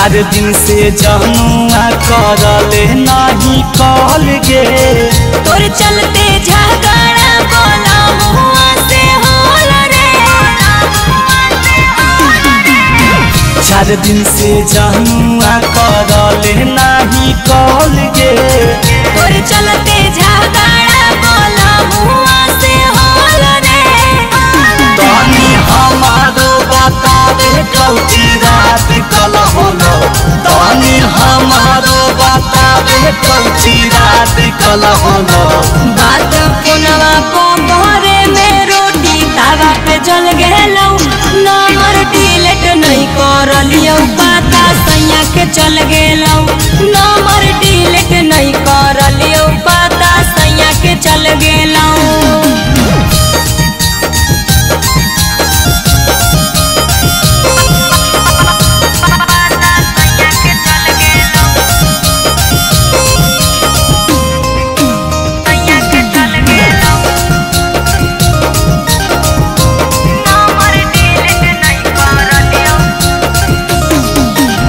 चार दिन से जनुआ करले नहीं कॉल गे तोर चलते झगड़ा बोला मुआ से होल रे। चार दिन से जनुआ करले नहीं कॉल गे तोर चलते झगड़ा बोला मुआ से होल रे। तनी हमारो बता दे कौची रात कल होलो तनी हमारो बता दे कौची रात कल होलो। बात फोनवा को घरे में रोटी तावा पे जल गेलौ नंबर डिलीट नहीं करलियो पता सैया के चल गेलौ नंबर डिलीट नहीं करलियो पता सैया के चल गेलौ।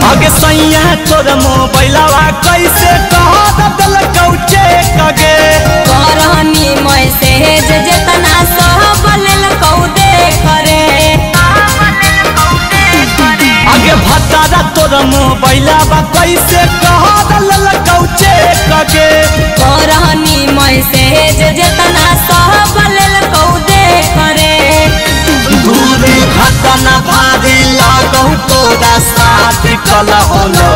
आगे सैया तोर मोबाइलवा कैसे कह दलकौ चेक गे करहनी मैसेज जेतना सब लेलकौ देख रे। आगे भतारा तोर मोबाइलवा कैसे कह दलकौ चेक गे करहनी मैसेज जेतना सब लेलकौ देख रे। दूरी घटना भारी लागौ तोरा साथ कल होलो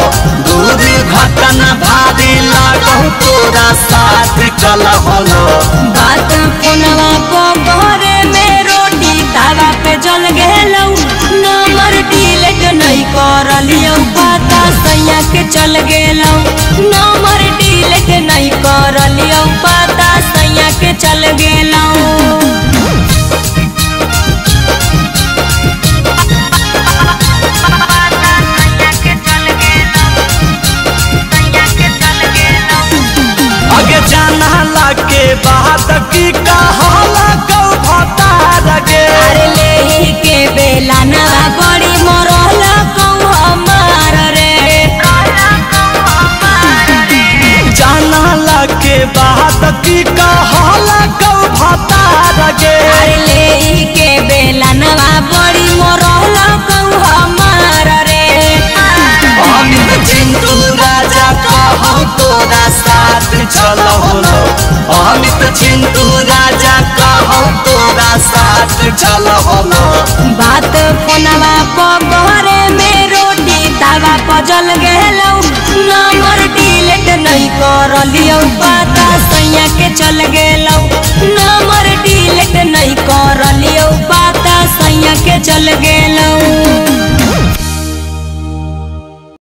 दूरी घटना भारी लागौ तोरा साथ कल होलो। बात फोनवा को घरे में रोटी तावा पे जल गेलौ नंबर डिलीट नहीं करलियो पता सैया के चल गेलौ नंबर डिलीट नहीं करलियो पता सैया के चल गेलौ। आगे जाना लागे बात की कहला कौ भतार गे अरे ले के बेला ना बड़ी मरल कौ हमार रे। जाना लागे बात की कहला कौ भतार गे अरे ले के बेला ना बड़ी मरल कौ हमार रे। अमित चिंटू राजा कहौ तोरा साथ चल होलो अमित चिंटू राजा कहौ तोरा साथ चल होलो। बात फोनवा को घरे में रोटी तावा पर जल गेलौ नंबर डिलीट नहीं करलियो पता सैया के चल गेलौ।